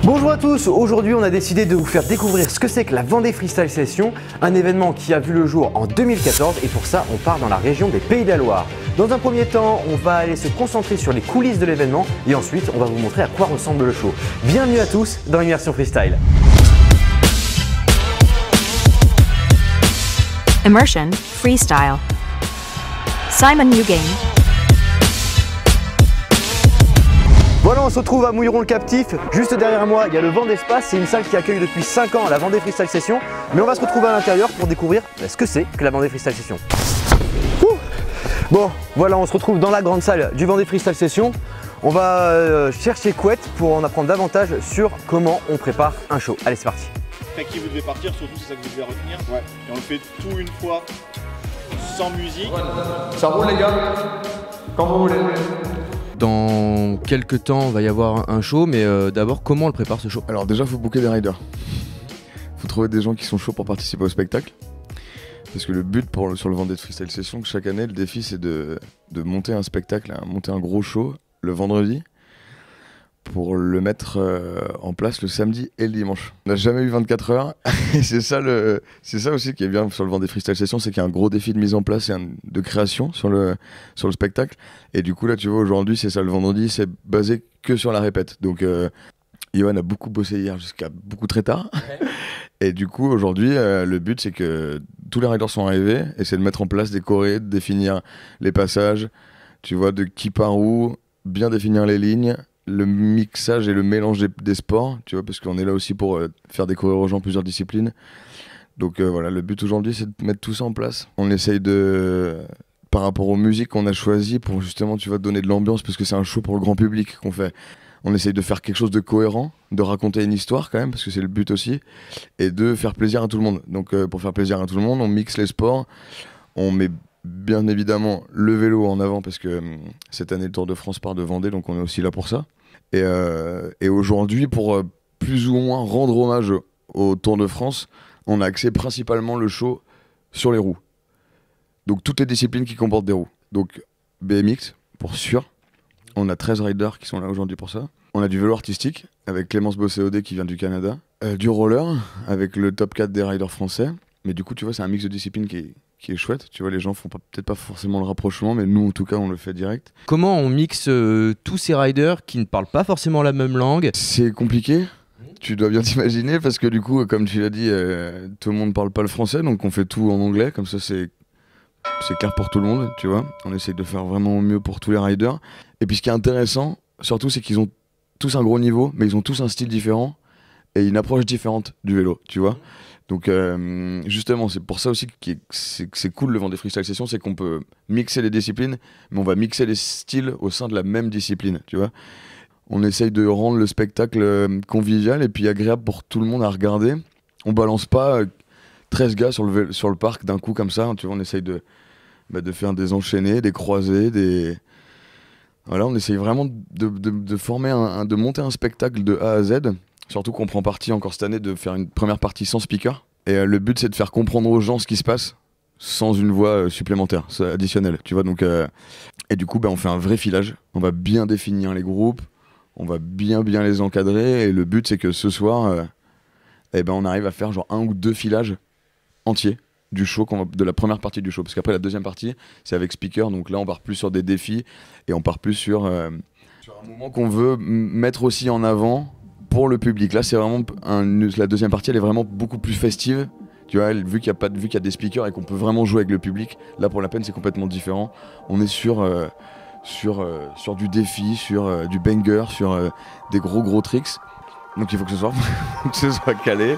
Bonjour à tous, aujourd'hui on a décidé de vous faire découvrir ce que c'est que la Vendée Freestyle Session, un événement qui a vu le jour en 2014 et pour ça on part dans la région des Pays de la Loire. Dans un premier temps, on va aller se concentrer sur les coulisses de l'événement et ensuite on va vous montrer à quoi ressemble le show. Bienvenue à tous dans Immersion Freestyle. Immersion Freestyle. Simon Newgame. Voilà, on se retrouve à Mouilleron-le-Captif. Juste derrière moi, il y a le Vent d'Espace. C'est une salle qui accueille depuis 5 ans la Vendée Freestyle Session. Mais on va se retrouver à l'intérieur pour découvrir ce que c'est que la Vendée Freestyle Session. Bon, voilà, on se retrouve dans la grande salle du Vendée Freestyle Session. On va chercher Couette pour en apprendre davantage sur comment on prépare un show. Allez, c'est parti. Après qui vous devez partir, surtout c'est ça que vous devez retenir. Ouais. Et on le fait tout une fois, sans musique. Ça roule les gars, quand vous voulez. Dans quelques temps, il va y avoir un show, mais d'abord, comment on le prépare ce show? Alors déjà, il faut booker des riders. Il faut trouver des gens qui sont chauds pour participer au spectacle. Parce que le but sur le Vendée Freestyle Session, chaque année, le défi, c'est de monter un spectacle, monter un gros show le vendredi pour le mettre en place le samedi et le dimanche. On n'a jamais eu 24 heures et c'est ça aussi qui est bien sur le Vendée Freestyle Session, c'est qu'il y a un gros défi de mise en place et de création sur le spectacle. Et du coup là tu vois aujourd'hui c'est ça, le vendredi c'est basé que sur la répète. Donc Yoann a beaucoup bossé hier jusqu'à beaucoup très tard. Ouais. Et du coup aujourd'hui le but c'est que tous les riders sont arrivés et c'est de mettre en place des chorés, de définir les passages, tu vois, de qui part où, bien définir les lignes, le mixage et le mélange des sports, tu vois, parce qu'on est là aussi pour faire découvrir aux gens plusieurs disciplines. Donc voilà, le but aujourd'hui c'est de mettre tout ça en place. On essaye par rapport aux musiques qu'on a choisies pour justement, tu vois, donner de l'ambiance, parce que c'est un show pour le grand public qu'on fait. On essaye de faire quelque chose de cohérent, de raconter une histoire quand même, parce que c'est le but aussi, et de faire plaisir à tout le monde. Donc pour faire plaisir à tout le monde, on mixe les sports, on met bien évidemment le vélo en avant parce que cette année le Tour de France part de Vendée, donc on est aussi là pour ça. Et aujourd'hui, pour plus ou moins rendre hommage au Tour de France, on a axé principalement le show sur les roues. Donc toutes les disciplines qui comportent des roues. Donc BMX pour sûr, on a 13 riders qui sont là aujourd'hui pour ça. On a du vélo artistique avec Clémence Bosséodé qui vient du Canada, du roller avec le top 4 des riders français. Mais du coup tu vois c'est un mix de disciplines qui est chouette, tu vois, les gens font peut-être pas forcément le rapprochement, mais nous en tout cas on le fait direct. Comment on mixe tous ces riders qui ne parlent pas forcément la même langue? C'est compliqué, tu dois bien t'imaginer, parce que du coup, comme tu l'as dit, tout le monde parle pas le français, donc on fait tout en anglais, comme ça c'est clair pour tout le monde, tu vois. On essaye de faire vraiment au mieux pour tous les riders. Et puis ce qui est intéressant, surtout, c'est qu'ils ont tous un gros niveau, mais ils ont tous un style différent et une approche différente du vélo, tu vois. Donc justement, c'est pour ça aussi que c'est cool le Vendée Freestyle Session, c'est qu'on peut mixer les disciplines, mais on va mixer les styles au sein de la même discipline, tu vois. On essaye de rendre le spectacle convivial et puis agréable pour tout le monde à regarder. On balance pas 13 gars sur le parc d'un coup comme ça, tu vois, on essaye de faire des enchaînés, des croisés, Voilà, on essaye vraiment de former de monter un spectacle de A à Z. Surtout qu'on prend parti encore cette année de faire une première partie sans speaker. Et le but c'est de faire comprendre aux gens ce qui se passe sans une voix supplémentaire, additionnelle. Tu vois, donc, et du coup on fait un vrai filage. On va bien définir les groupes, on va bien les encadrer. Et le but c'est que ce soir, on arrive à faire genre 1 ou 2 filages entiers du show, de la première partie du show. Parce qu'après la deuxième partie c'est avec speaker. Donc là on part plus sur des défis et on part plus sur un moment qu'on veut mettre aussi en avant pour le public. Là c'est vraiment la deuxième partie, elle est vraiment beaucoup plus festive, tu vois, vu qu'il y a des speakers et qu'on peut vraiment jouer avec le public. Là pour la peine c'est complètement différent, on est sur du défi, sur du banger, sur des gros tricks, donc il faut que ce soit calé.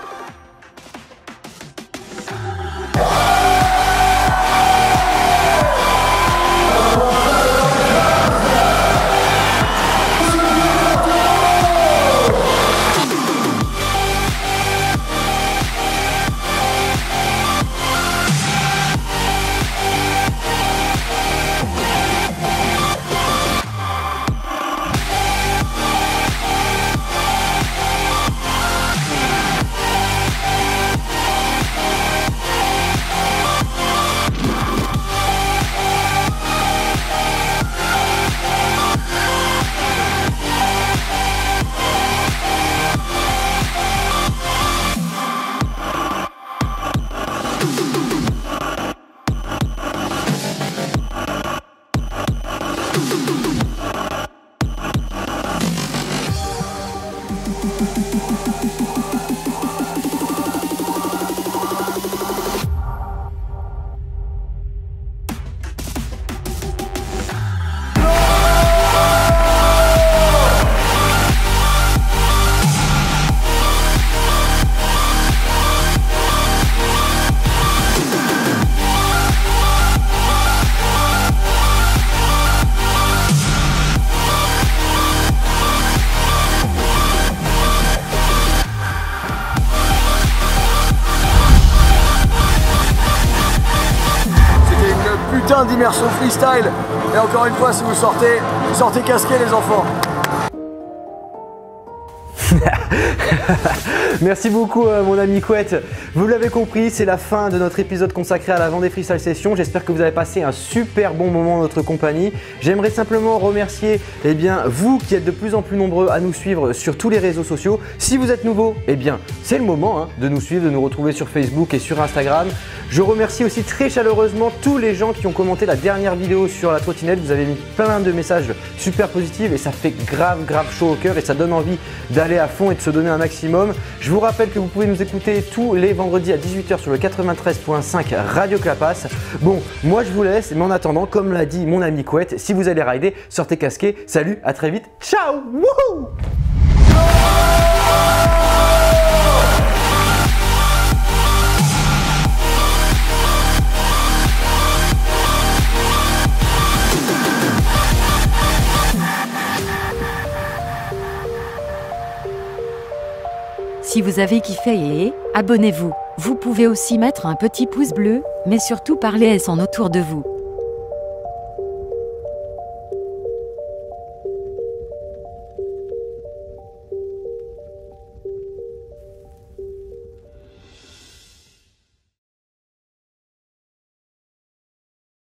d'immersion freestyle. Et encore une fois, si vous sortez casqués les enfants. Merci beaucoup mon ami Couette. Vous l'avez compris, c'est la fin de notre épisode consacré à la Vendée Freestyle Session. J'espère que vous avez passé un super bon moment en notre compagnie. J'aimerais simplement remercier vous qui êtes de plus en plus nombreux à nous suivre sur tous les réseaux sociaux. Si vous êtes nouveau, c'est le moment de nous suivre, de nous retrouver sur Facebook et sur Instagram. Je remercie aussi très chaleureusement tous les gens qui ont commenté la dernière vidéo sur la trottinette. Vous avez mis plein de messages super positifs et ça fait grave chaud au cœur et ça donne envie d'aller à fond et de se donner un maximum. Je vous rappelle que vous pouvez nous écouter tous les vendredis à 18 h sur le 93.5 Radio Clapas. Bon, moi je vous laisse, mais en attendant, comme l'a dit mon ami Couette, si vous allez rider, sortez casqués. Salut, à très vite. Ciao. Wouhou. Si vous avez kiffé abonnez-vous. Vous pouvez aussi mettre un petit pouce bleu, mais surtout parlez-en autour de vous.